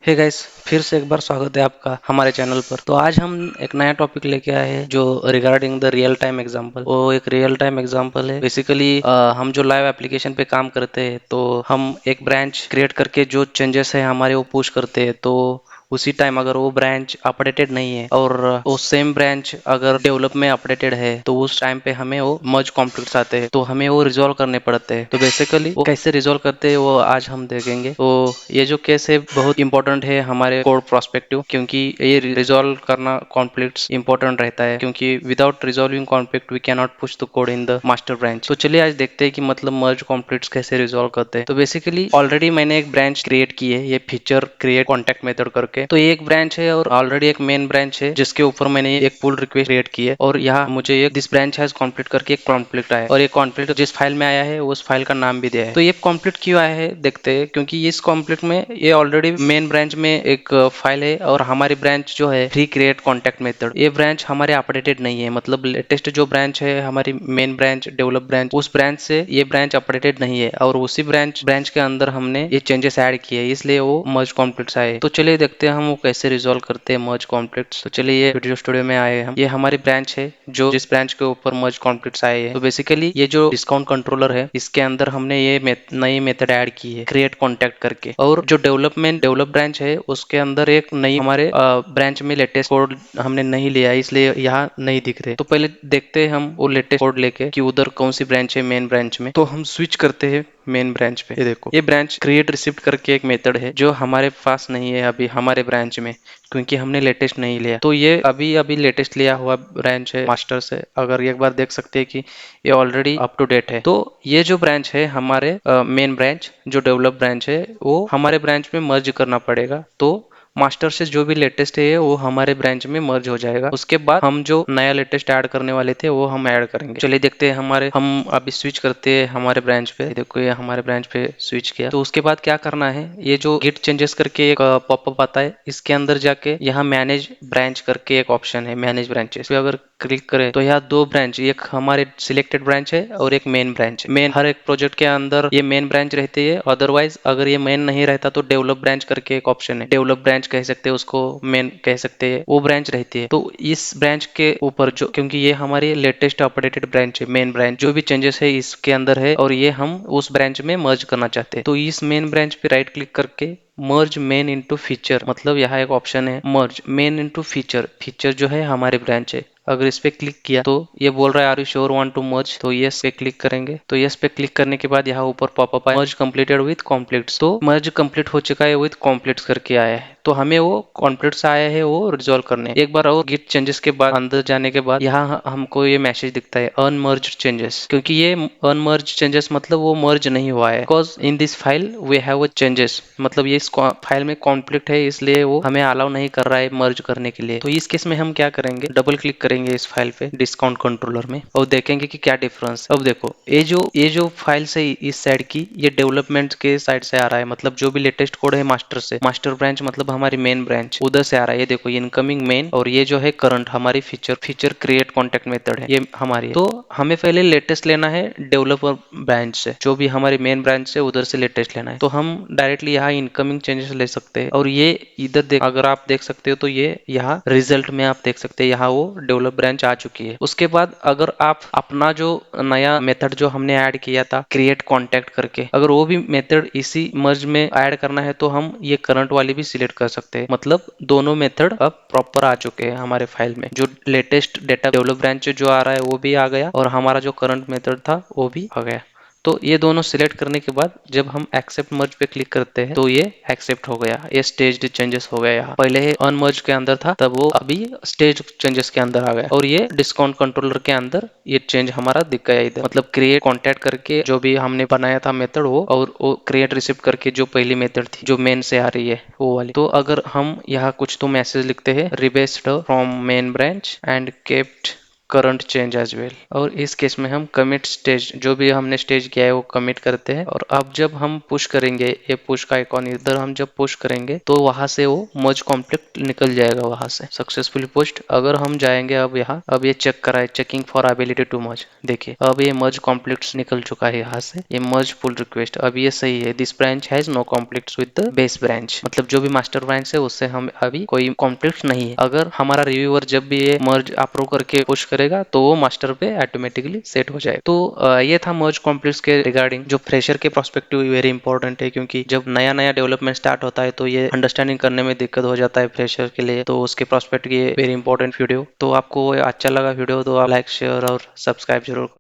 Hey guys, फिर से एक बार स्वागत है आपका हमारे चैनल पर। तो आज हम एक नया टॉपिक लेके आए हैं जो regarding the real time example. वो एक रियल टाइम एग्जांपल है। बेसिकली हम जो लाइव एप्लीकेशन पे काम करते हैं तो हम एक ब्रांच क्रिएट करके जो चेंजेस है हमारे वो पुश करते हैं। तो उसी टाइम अगर वो ब्रांच अपडेटेड नहीं है और वो सेम ब्रांच अगर डेवलप में अपडेटेड है तो उस टाइम पे हमें वो मर्ज कॉन्फ्लिक्ट्स आते हैं, तो हमें वो रिजॉल्व करने पड़ते हैं। तो बेसिकली वो कैसे रिजॉल्व करते हैं वो आज हम देखेंगे। तो ये जो केस है बहुत इंपॉर्टेंट है हमारे कोड प्रोस्पेक्टिव, क्योंकि ये रिजॉल्व करना कॉन्फ्लिक्ट्स इंपॉर्टेंट रहता है, क्योंकि without resolving conflict we can not push the code in the master branch. तो चलिए आज देखते हैं कि मतलब मर्ज कॉन्फ्लिक्ट्स कैसे रिजॉल्व करते हैं। तो बेसिकली ऑलरेडी मैंने एक ब्रांच क्रिएट की है, ये फीचर क्रिएट कॉन्टैक्ट मेथड करके। तो ये एक ब्रांच है और ऑलरेडी एक मेन ब्रांच है जिसके ऊपर मैंने एक पुल रिक्वेस्ट क्रिएट की है, और यहाँ मुझे एक दिस ब्रांच हैज कॉन्फ्लिक्ट करके एक कॉन्फ्लिक्ट आया है, और ये कॉन्फ्लिक्ट जिस फाइल में आया है उस फाइल का नाम भी दिया है। तो ये कॉन्फ्लिक्ट क्यों आया है देखते हैं, क्योंकि इस कॉन्फ्लिक्ट में ये ऑलरेडी मेन ब्रांच में एक फाइल है और हमारी ब्रांच जो है फ्री क्रिएट कॉन्टैक्ट मेथड, ये ब्रांच हमारे अपडेटेड नहीं है। मतलब लेटेस्ट जो ब्रांच है हमारी मेन ब्रांच डेवलप ब्रांच, उस ब्रांच से ये ब्रांच अपडेटेड नहीं है और उसी ब्रांच ब्रांच के अंदर हमने ये चेंजेस ऐड किए, इसलिए वो मर्ज कॉन्फ्लिक्ट्स आए। तो चलिए देखते हैं हम वो कैसे रिजॉल्व करते हैं मर्ज कॉन्फ्लिक्ट्स। तो चलिए ये वीडियो स्टूडियो में आए हम, ये हमारी ब्रांच है जो जिस ब्रांच के ऊपर मर्ज कॉन्फ्लिक्ट्स आए हैं। तो बेसिकली ये जो डिस्काउंट कंट्रोलर है इसके अंदर हमने ये नई मेथड ऐड की है क्रिएट कॉन्टैक्ट करके, और जो डेवलप ब्रांच है उसके अंदर एक नई हमारे ब्रांच में लेटेस्ट कोड हमने नहीं लिया है, इसलिए यहाँ नहीं दिख रहे। तो पहले देखते हैं हम वो लेटेस्ट कोड लेके कि उधर कौन सी ब्रांच है मेन ब्रांच में। तो हम स्विच करते हैं मेन ब्रांच पे। ये देखो ये ब्रांच क्रिएट रिसिप्ट करके एक मेथड है जो हमारे पास नहीं है अभी हमारे ब्रांच में, क्योंकि हमने लेटेस्ट नहीं लिया। तो ये अभी अभी लेटेस्ट लिया हुआ ब्रांच है मास्टर से। अगर एक बार देख सकते हैं कि ये ऑलरेडी अप टू डेट है। तो ये जो ब्रांच है हमारे मेन ब्रांच जो डेवलप ब्रांच है वो हमारे ब्रांच में मर्ज करना पड़ेगा। तो मास्टर से जो भी लेटेस्ट है वो हमारे ब्रांच में मर्ज हो जाएगा। उसके बाद हम जो नया लेटेस्ट ऐड करने वाले थे वो हम ऐड करेंगे। चलिए देखते हैं हमारे, हम अभी स्विच करते हैं हमारे ब्रांच पे। देखो ये हमारे ब्रांच पे स्विच किया। तो उसके बाद क्या करना है, ये जो गिट चेंजेस करके एक पॉपअप आता है इसके अंदर जाके यहाँ मैनेज ब्रांच करके एक ऑप्शन है, मैनेज ब्रांचेस पे अगर क्लिक करें तो यहाँ दो ब्रांच, एक हमारे सिलेक्टेड ब्रांच है और एक मेन ब्रांच है। मेन हर एक प्रोजेक्ट के अंदर ये मेन ब्रांच रहती है, अदरवाइज अगर ये मेन नहीं रहता तो डेवलप ब्रांच करके एक ऑप्शन है, डेवलप ब्रांच कह सकते हैं उसको, मेन कह सकते हैं, वो ब्रांच रहती है। तो इस ब्रांच के ऊपर जो, क्योंकि ये हमारी लेटेस्ट अपडेटेड ब्रांच है मेन ब्रांच, जो भी चेंजेस है इसके अंदर है और ये हम उस ब्रांच में मर्ज करना चाहते हैं। तो इस मेन ब्रांच पे राइट क्लिक करके मर्ज मेन इनटू फीचर, मतलब यहाँ एक ऑप्शन है मर्ज मेन इनटू फीचर। फीचर जो है हमारी ब्रांच है, अगर इस पे क्लिक किया तो ये बोल रहा है are you sure want to merge, तो यस पे क्लिक करेंगे। तो यस पे क्लिक करने के बाद यहाँ ऊपर पॉपअप आया मर्ज कंप्लीटेड विद कॉन्फ्लिक्ट्स। तो मर्ज कंप्लीट हो चुका है विद कॉन्फ्लिक्ट्स करके आया है। तो हमें वो कॉन्फ्लिक्ट्स आया है वो रिजॉल्व करने। एक बार और गिट चेंजेस के बाद अंदर जाने के बाद यहाँ हमको ये मैसेज दिखता है अनमर्ज चेंजेस, क्योंकि ये अनमर्ज चेंजेस मतलब वो मर्ज नहीं हुआ है, because in this file we have a changes, मतलब ये इस फाइल में कॉन्फ्लिक्ट है इसलिए वो हमें अलाउ नहीं कर रहा है मर्ज करने के लिए। तो इस केस में हम क्या करेंगे, डबल क्लिक करेंगे इस फाइल पे डिस्काउंट कंट्रोलर में और देखेंगे कि क्या डिफरेंस। अब देखो ये जो फाइल से इस साइड की ये डेवलपमेंट के साइड से आ रहा है, मतलब जो भी लेटेस्ट कोड है मास्टर से, मास्टर ब्रांच मतलब हमारी मेन ब्रांच उधर से आ रहा है। ये देखो ये इनकमिंग मेन, और ये जो है करंट हमारी फीचर क्रिएट कॉन्टैक्ट मेथड है, ये हमारी है। तो हमें पहले लेटेस्ट लेना है डेवलपर ब्रांच से, जो भी हमारी मेन ब्रांच से उधर से लेटेस्ट लेना है। तो हम डायरेक्टली यहाँ इनकमिंग चेंजेस ले सकते हैं, और ये इधर देख, अगर आप देख सकते हो तो ये यहाँ रिजल्ट में आप देख सकते हैं यहाँ वो डेवलप ब्रांच आ चुकी है। उसके बाद अगर आप अपना जो नया मेथड जो हमने ऐड किया था क्रिएट कॉन्टैक्ट करके, अगर वो भी मेथड इसी मर्ज में ऐड करना है तो हम ये करंट वाली भी सिलेक्ट कर सकते हैं। मतलब दोनों मेथड अब प्रॉपर आ चुके हैं हमारे फाइल में, जो लेटेस्ट डेटा डेवलप ब्रांच जो आ रहा है वो भी आ गया और हमारा जो करंट मेथड था वो भी आ गया। तो ये दोनों सिलेक्ट करने के बाद जब हम एक्सेप्ट मर्ज पे क्लिक करते हैं तो ये एक्सेप्ट हो गया, ये स्टेज चेंजेस हो गया। यहाँ पहले अनमर्ज के अंदर था तब वो अभी स्टेज चेंजेस के अंदर आ गया, और ये डिस्काउंट कंट्रोलर के अंदर ये चेंज हमारा दिख गया इधर। मतलब क्रिएट कॉन्टैक्ट करके जो भी हमने बनाया था मेथड वो, और वो क्रिएट रिसिप्ट करके जो पहली मेथड थी जो मेन से आ रही है वो वाली। तो अगर हम यहाँ कुछ तो मैसेज लिखते हैं rebased from main branch and kept current change as well. और इस केस में हम कमिट स्टेज, जो भी हमने स्टेज किया है वो कमिट करते हैं। और अब जब हम पुश करेंगे, ये पुश का आइकॉन इधर हम जब पुश करेंगे तो वहां से वो मर्ज कॉन्फ्लिक्ट निकल जाएगा, वहां से सक्सेसफुली पुश्ड। अगर हम जाएंगे अब यहाँ, अब ये चेक करा है, checking for ability to merge, देखिए अब ये मर्ज कॉन्फ्लिक्ट्स निकल चुका है यहाँ से, ये मर्ज पुल रिक्वेस्ट। अब ये सही है, this branch has no conflicts with the base branch, मतलब जो भी मास्टर ब्रांच है उससे हम अभी कोई कॉन्फ्लिक्ट नहीं है। अगर हमारा रिव्यूअर जब भी ये मर्ज अप्रूव करके पुश करेगा तो वो मास्टर पे ऑटोमेटिकली सेट हो जाएगा। तो ये था मर्ज कॉन्फ्लिक्ट्स के रिगार्डिंग, जो फ्रेशर के प्रोस्पेक्टिव वेरी इंपॉर्टेंट है, क्योंकि जब नया नया डेवलपमेंट स्टार्ट होता है तो ये अंडरस्टैंडिंग करने में दिक्कत हो जाता है फ्रेशर के लिए। तो उसके प्रोस्पेक्ट ये वेरी इंपॉर्टेंट वीडियो। तो आपको अच्छा लगा वीडियो तो आप लाइक शेयर और सब्सक्राइब जरूर